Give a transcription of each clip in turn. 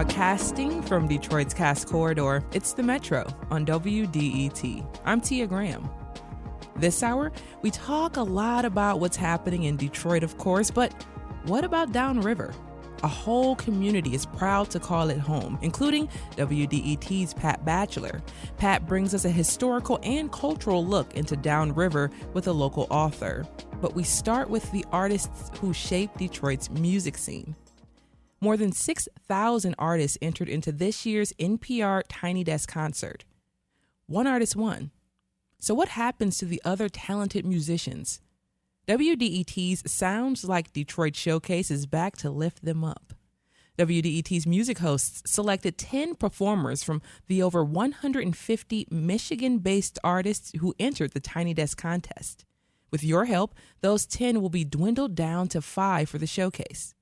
Broadcasting from Detroit's Cass Corridor, it's the Metro on WDET. I'm Tia Graham. This hour, we talk a lot about what's happening in Detroit, of course, but what about downriver? A whole community is proud to call it home, including WDET's Pat Batchelor. Pat brings us a historical and cultural look into downriver with a local author. But we start with the artists who shaped Detroit's music scene. More than 6,000 artists entered into this year's NPR Tiny Desk concert. One artist won. So what happens to the other talented musicians? WDET's Sounds Like Detroit showcase is back to lift them up. WDET's music hosts selected 10 performers from the over 150 Michigan-based artists who entered the Tiny Desk contest. With your help, those 10 will be dwindled down to 5 for the showcase.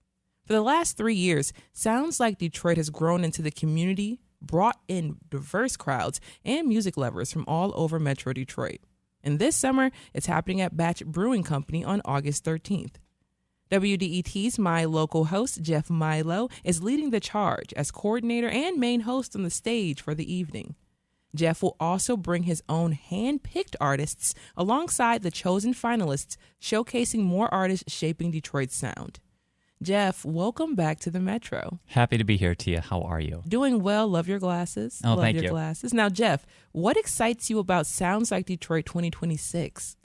For the last 3 years, Sounds Like Detroit has grown into the community, brought in diverse crowds and music lovers from all over Metro Detroit. And this summer, it's happening at Batch Brewing Company on August 13th. WDET's My Local host, Jeff Milo, is leading the charge as coordinator and main host on the stage for the evening. Jeff will also bring his own hand-picked artists alongside the chosen finalists, showcasing more artists shaping Detroit's sound. Jeff, welcome back to the Metro. Happy to be here, Tia. How are you? Doing well. Love your glasses. Oh, Love thank your you. glasses. Now, Jeff, what excites you about Sounds Like Detroit 2026?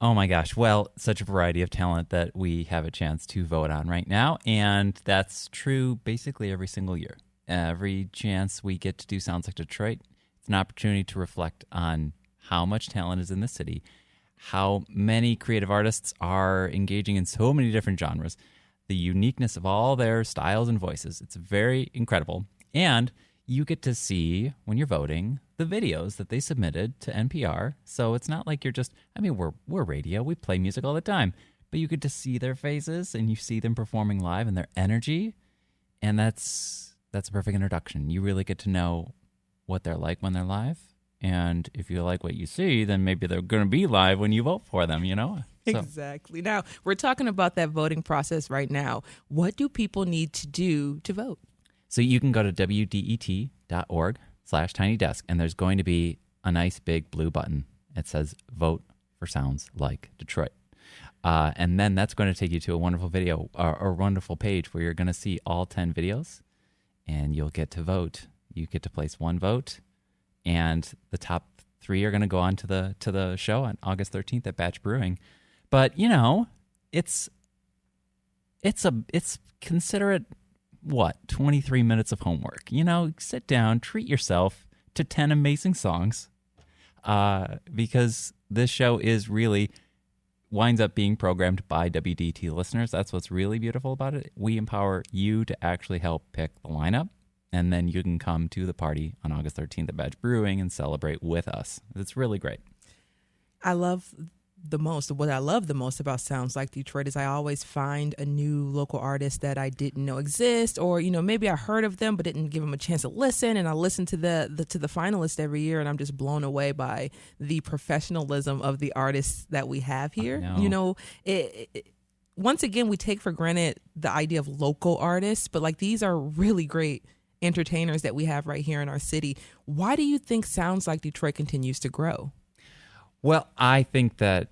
Oh my gosh. Well, such a variety of talent that we have a chance to vote on right now. And that's true basically every single year. Every chance we get to do Sounds Like Detroit, it's an opportunity to reflect on how much talent is in the city, how many creative artists are engaging in so many different genres, the uniqueness of all their styles and voices. It's very incredible. And you get to see, when you're voting, the videos that they submitted to NPR. So it's not like you're just, we're radio, we play music all the time, but you get to see their faces and you see them performing live and their energy. And that's a perfect introduction. You really get to know what they're like when they're live. And if you like what you see, then maybe they're going to be live when you vote for them, you know? So. Exactly. Now, we're talking about that voting process right now. What do people need to do to vote? So you can go to WDET.org/tinydesk, and there's going to be a nice big blue button. It says Vote for Sounds Like Detroit. And then that's going to take you to a wonderful video or wonderful page where you're going to see all 10 videos, and you'll get to vote. You get to place one vote, and the top 3 are going to go on to the show on August 13th at Batch Brewing. But, you know, it's consider it, 23 minutes of homework. You know, sit down, treat yourself to 10 amazing songs, because this show winds up being programmed by WDT listeners. That's what's really beautiful about it. We empower you to actually help pick the lineup, and then you can come to the party on August 13th at Batch Brewing and celebrate with us. It's really great. What I love the most about Sounds Like Detroit is I always find a new local artist that I didn't know exist, or, you know, maybe I heard of them but didn't give them a chance to listen, and I listen to the finalists every year, and I'm just blown away by the professionalism of the artists that we have here. You know, once again, we take for granted the idea of local artists, but like these are really great entertainers that we have right here in our city. Why do you think Sounds Like Detroit continues to grow? Well, I think that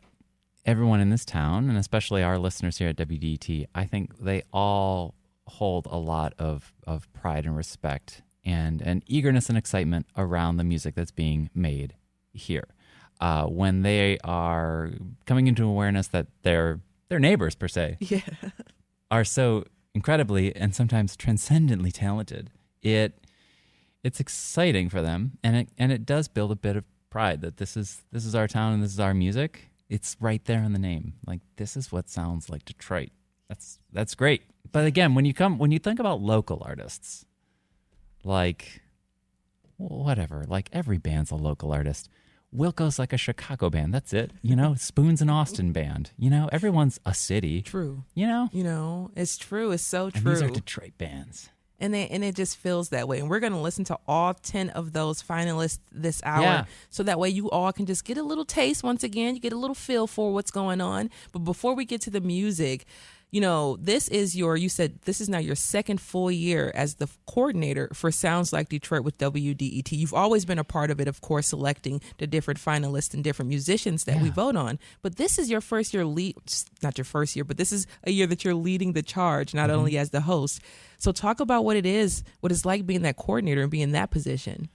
everyone in this town, and especially our listeners here at WDET, I think they all hold a lot of pride and respect and eagerness and excitement around the music that's being made here. When they are coming into awareness that their neighbors, per se, are so incredibly and sometimes transcendently talented, it's exciting for them, and it does build a bit of pride that this is our town and this is our music. It's right there in the name. Like, this is what sounds like Detroit. That's great. But again, when you think about local artists, like whatever, like every band's a local artist. Wilco's like a Chicago band. That's it. You know, Spoon's an Austin band. You know, everyone's a city. True. You know, it's true. It's so true. And these are Detroit bands. And it just feels that way. And we're going to listen to all 10 of those finalists this hour. So that way you all can just get a little taste. Once again, you get a little feel for what's going on. But before we get to the music, this is you said this is now your second full year as the coordinator for Sounds Like Detroit with WDET. You've always been a part of it, of course, selecting the different finalists and different musicians that we vote on. But this is your first year not your first year, but this is a year that you're leading the charge, not only as the host. So talk about what it's like being that coordinator and being in that position.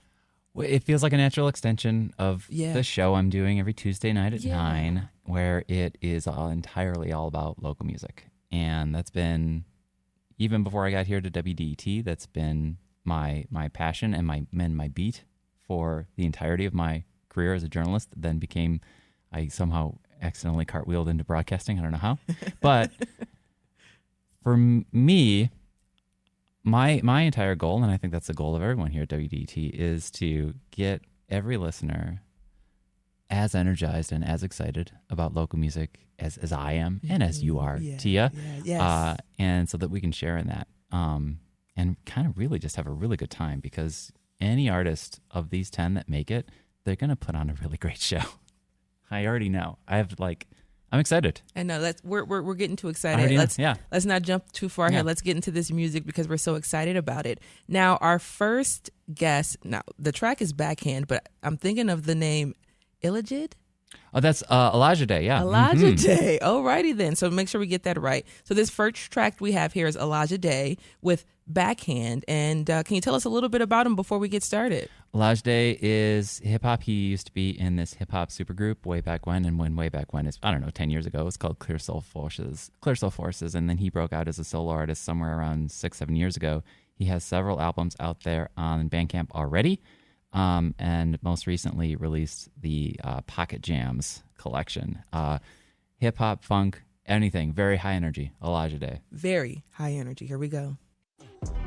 Well, it feels like a natural extension of the show I'm doing every Tuesday night at 9, where it is entirely all about local music. And that's been, even before I got here to WDET, that's been my passion and my beat for the entirety of my career as a journalist. Then I somehow accidentally cartwheeled into broadcasting. I don't know how. But for me, my entire goal, and I think that's the goal of everyone here at WDET, is to get every listener as energized and as excited about local music as I am and as you are, Tia. Yes. And so that we can share in that and kind of really just have a really good time, because any artist of these 10 that make it, they're going to put on a really great show. I already know. I'm excited. And no, we're getting too excited. Let's not jump too far ahead. Let's get into this music because we're so excited about it. Now, our first guest, the track is Backhand, but I'm thinking of the name IIAJIDE. Oh, that's IIAJIDE, yeah. IIAJIDE. Alrighty then. So make sure we get that right. So this first track we have here is IIAJIDE with Backhand. And can you tell us a little bit about him before we get started? IIAJIDE is hip-hop. He used to be in this hip-hop supergroup way back when, and way back when is, 10 years ago. It was called Clear Soul Forces. And then he broke out as a solo artist somewhere around 6-7 years ago. He has several albums out there on Bandcamp already. And most recently released the Pocket Jams collection. Hip-hop, funk, anything. Very high energy. IIAJIDE. Very high energy. Here we go.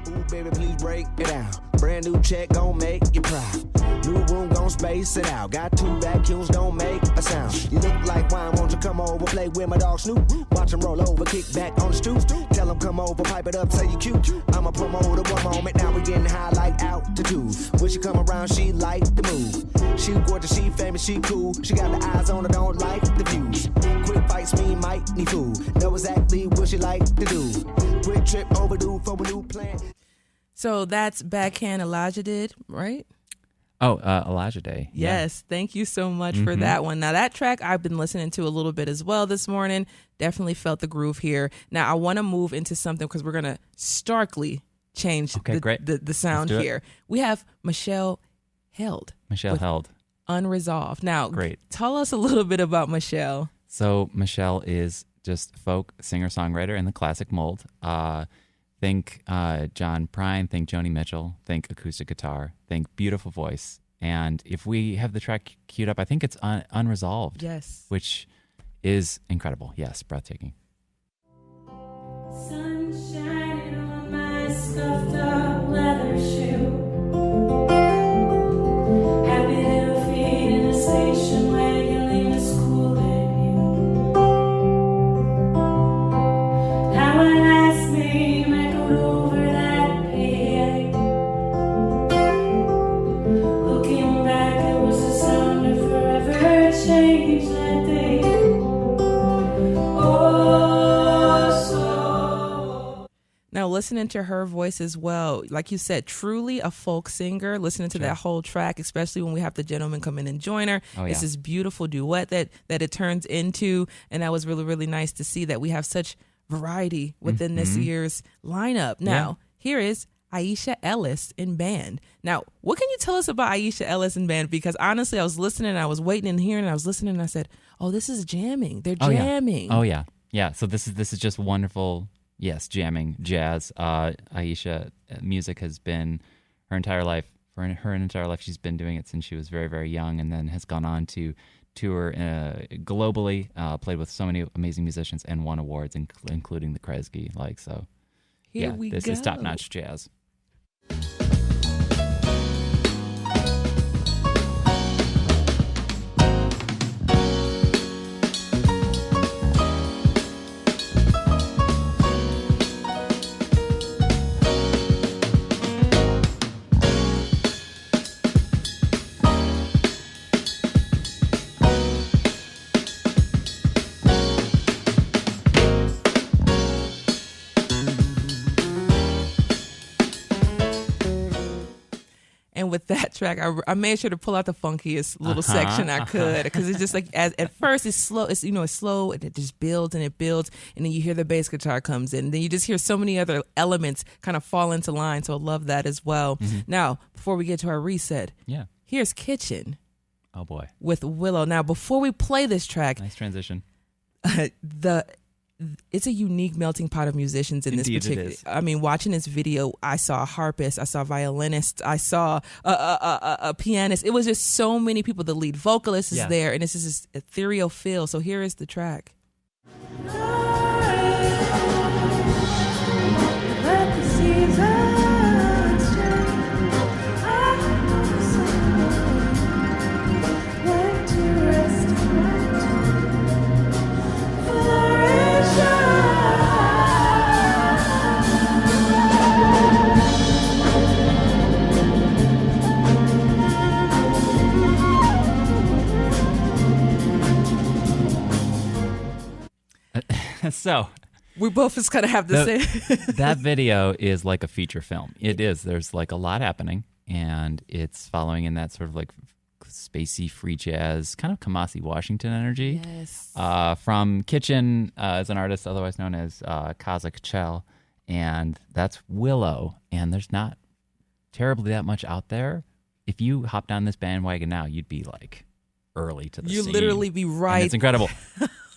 Ooh, baby, please break it down. Brand new check gon' make you proud. New room gon' space it out. Got 2 vacuums, don't make a sound. You look like wine, won't you come over, play with my dog Snoop? Watch him roll over, kick back on the stoop. Tell him come over, pipe it up, say you cute. I'ma promote it one moment, now we getting high like altitude. When she come around, she like the move. She gorgeous, she famous, she cool. She got the eyes on her, don't like the views. Quick fights mean might need food. Know exactly what she like to do. Quick trip overdue for a new plan. So that's Backhand IIAJIDE, right? Oh, IIAJIDE. Yes, thank you so much for that one. Now, that track I've been listening to a little bit as well this morning. Definitely felt the groove here. Now, I want to move into something because we're going to starkly change the sound here. We have Michelle Held. Unresolved. Now, tell us a little bit about Michelle. So Michelle is just folk singer-songwriter in the classic mold. Think John Prine, think Joni Mitchell, think acoustic guitar, think beautiful voice. And if we have the track queued up, I think it's Unresolved. Yes. Which is incredible. Yes, breathtaking. Sun shining on my scuffed up leather shoe. Happy little feet in a station wagon lean to school at you. How I last name echoed over that PA. Looking back, it was the sound of forever change that day. Now, listening to her voice as well, like you said, truly a folk singer, listening to that whole track, especially when we have the gentleman come in and join her. It's this beautiful duet that it turns into. And that was really, really nice to see that we have such variety within this year's lineup. Now, here is Aisha Ellis in band. Now, what can you tell us about Aisha Ellis in band? Because honestly, I was listening and I was waiting and hearing and I was listening and I said, oh, this is jamming. They're jamming. Oh, yeah. Yeah. So this is just wonderful. Yes, jamming, jazz. Aisha, music has been her entire life. For her entire life, she's been doing it since she was very, very young, and then has gone on to tour globally, played with so many amazing musicians, and won awards, including the Kresge. This is top-notch jazz. again with that track, I made sure to pull out the funkiest little section I could, because it's just like at first it's slow. It's it's slow and it just builds and it builds, and then you hear the bass guitar comes in. And then you just hear so many other elements kind of fall into line. So I love that as well. Now, before we get to our reset, here's Kitchen. Oh boy, with Willow. Now, before we play this track, nice transition. It's a unique melting pot of musicians in Indeed, this particular. it is. I mean, watching this video, I saw a harpist, I saw a violinist, I saw a pianist. It was just so many people. The lead vocalist is there, and it's just this ethereal feel. So here is the track. So we both just kind of have the same. That video is like a feature film. It is. There's like a lot happening, and it's following in that sort of like spacey free jazz, kind of Kamasi Washington energy. Yes. From Kitchen is an artist otherwise known as KTCHN, and that's Willow. And there's not terribly that much out there. If you hopped on this bandwagon now, you'd be like early to the scene. You'd literally be right. And it's incredible.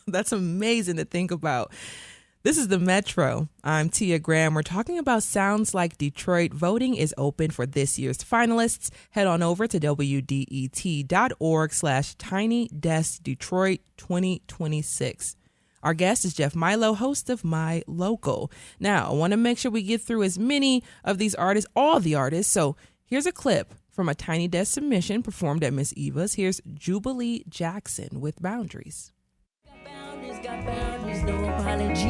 That's amazing to think about. This is the Metro. I'm Tia Graham. We're talking about Sounds Like Detroit. Voting is open for this year's finalists. Head on over to WDET.org/TinyDeskDetroit 2026. Our guest is Jeff Milo, host of My Local. Now, I want to make sure we get through as many of these artists, all the artists. So here's a clip from a Tiny Desk submission performed at Miss Eva's. Here's Jubilee Jackson with Boundaries. Got boundaries, no apology.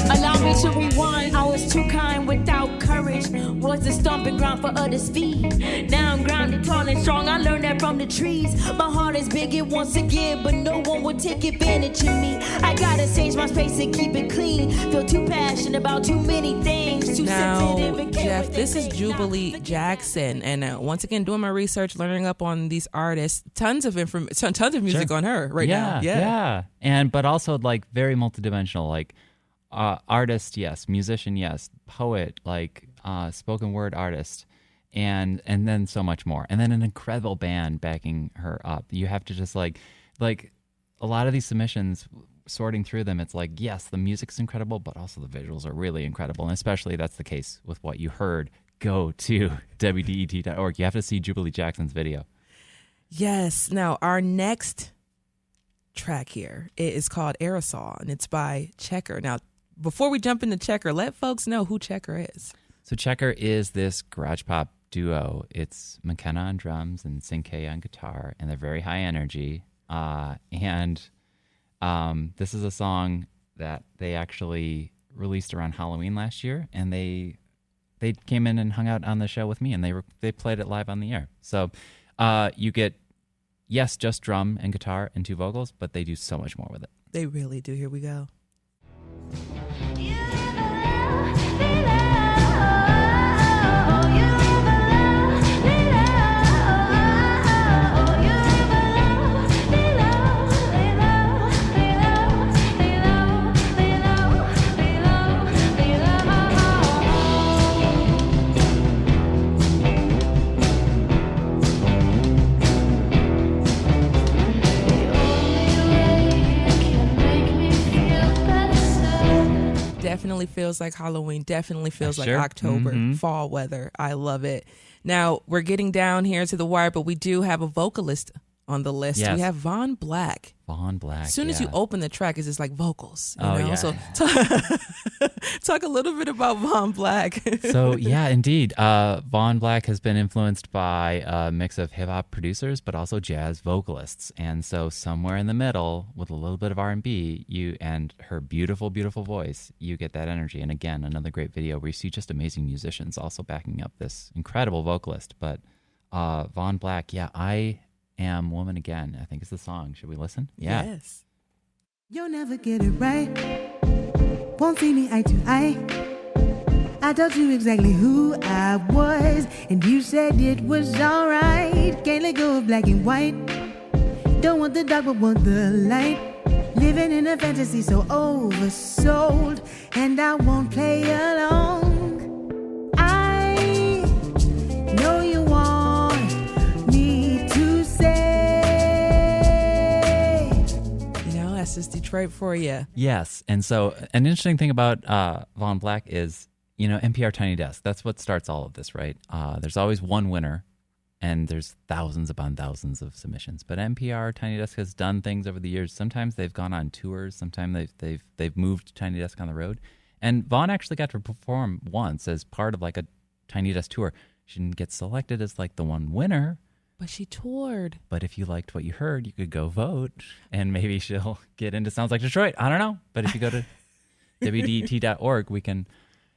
Allow me to rewind. I was too kind without courage. Was the stomping ground for others' feet. Now I'm grounded, tall and strong. I learned that from the trees. My heart is big, it wants to give, but no one will take advantage of me. I gotta change my space and keep it clean. Feel too passionate about too many things. Too sensitive and Jeff, this is Jubilee Jackson, and once again, doing my research, learning up on these artists, tons of music on her now. Yeah, but also like very multidimensional, like artist, yes, musician, yes, poet, like spoken word artist, and then so much more, and then an incredible band backing her up. You have to just like a lot of these submissions, sorting through them, it's like, yes, the music's incredible, but also the visuals are really incredible. And especially that's the case with what you heard. Go to WDET.org. You have to see Jubilee Jackson's video. Yes. Now, our next track here is called Aerosol, and it's by Checker. Now, before we jump into Checker, let folks know who Checker is. So Checker is this garage pop duo. It's McKenna on drums and Cinque on guitar, and they're very high energy. This is a song that they actually released around Halloween last year, and they came in and hung out on the show with me, and they played it live on the air. So you get, yes, just drum and guitar and two vocals, but they do so much more with it. They really do. Here we go. Definitely feels like Halloween. Definitely feels like October, fall weather. I love it. Now, we're getting down here to the wire, but we do have a vocalist on the list. Yes. We have Vaughn Black. Vaughn Black. As soon as you open the track, it's just like vocals. You know? Yeah. So talk a little bit about Vaughn Black. So, yeah, indeed. Vaughn Black has been influenced by a mix of hip-hop producers, but also jazz vocalists. And so somewhere in the middle, with a little bit of R&B, and her beautiful, beautiful voice, you get that energy. And again, another great video where you see just amazing musicians also backing up this incredible vocalist. But Vaughn Black, I Am Woman Again, I think is the song. Should we listen? Yeah. Yes. You'll never get it right. Won't see me eye to eye. I told you exactly who I was, and you said it was alright. Can't let go of black and white. Don't want the dark but want the light. Living in a fantasy so oversold, and I won't play along. I know you want me to say. You know, that's just Detroit for you. Yes. And so an interesting thing about Vaughn Black is, you know, NPR Tiny Desk. That's what starts all of this, right? There's always one winner, and there's thousands upon thousands of submissions. But NPR Tiny Desk has done things over the years. Sometimes they've gone on tours. Sometimes they've moved Tiny Desk on the road. And Vaughn actually got to perform once as part of like a Tiny Desk tour. She didn't get selected as like the one winner. But she toured. But if you liked what you heard, you could go vote, and maybe she'll get into Sounds Like Detroit. I don't know. But if you go to WDET.org, we can...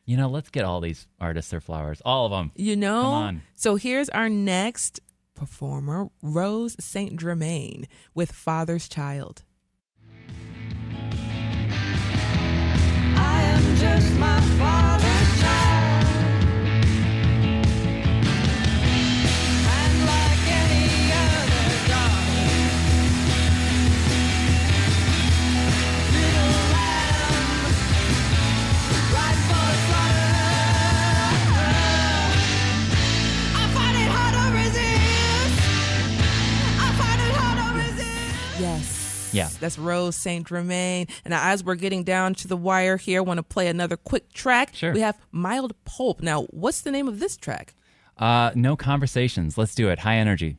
You know, let's get all these artists their flowers. All of them. You know? Come on. So here's our next performer, Rose St. Germaine, with Father's Child. I am just my father's child. And like any other daughter, little lamb, right for the slaughter. I find it hard to resist. I find it hard to resist. Yes. Yeah. That's Rose St. Germaine. And now, as we're getting down to the wire here, I want to play another quick track. Sure. We have Mild Pulp. Now, what's the name of this track? No Conversations. Let's do it. High energy.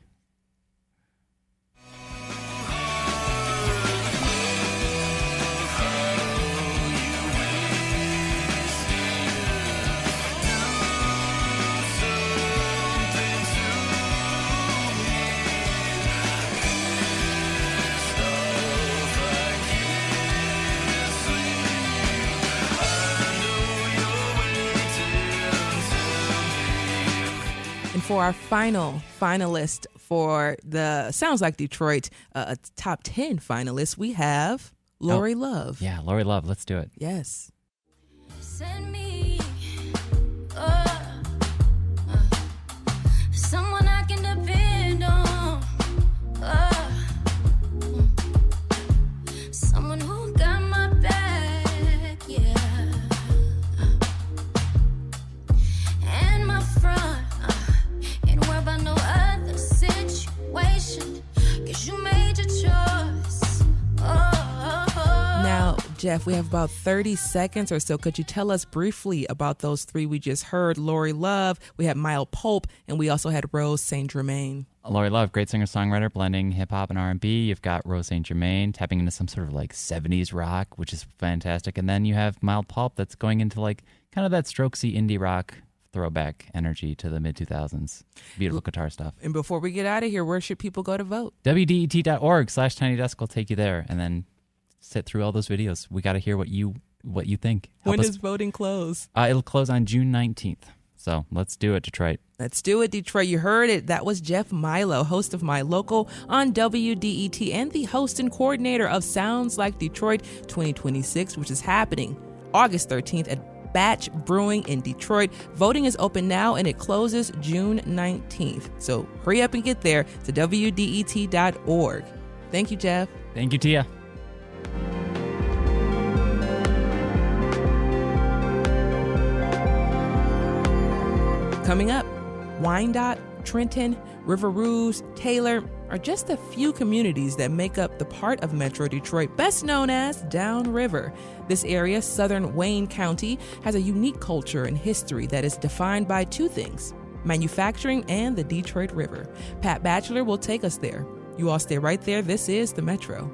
And for our final finalist for the Sounds Like Detroit top 10 finalists, we have Laurie Love. Yeah, Laurie Love. Let's do it. Yes. Send me someone I can depend on, someone who got my back, yeah, and my front, ain't worried about no other situation, 'cause you made your choice. Now, Jeff, we have about 30 seconds or so. Could you tell us briefly about those three we just heard? Laurie Love, we had Mild Pulp, and we also had Rose St. Germaine. Laurie Love, great singer-songwriter, blending hip-hop and R&B. You've got Rose St. Germaine tapping into some sort of like 70s rock, which is fantastic. And then you have Mild Pulp that's going into like kind of that strokesy indie rock throwback energy to the mid-2000s. Beautiful guitar stuff. And before we get out of here, where should people go to vote? WDET.org/tinydesk will take you there, and then sit through all those videos. We got to hear what you think. When does voting close? It'll close on June 19th. So let's do it, Detroit. Let's do it, Detroit. You heard it. That was Jeff Milo, host of My Local on WDET and the host and coordinator of Sounds Like Detroit 2026, which is happening August 13th at Batch Brewing in Detroit. Voting is open now and it closes June 19th. So hurry up and get there to WDET.org. Thank you, Jeff. Thank you, Tia. Coming up, Wyandotte, Trenton, River Rouge, Taylor are just a few communities that make up the part of Metro Detroit best known as Downriver. This area, southern Wayne County, has a unique culture and history that is defined by two things: manufacturing and the Detroit River. Pat Batchelor will take us there. You all stay right there. This is The Metro.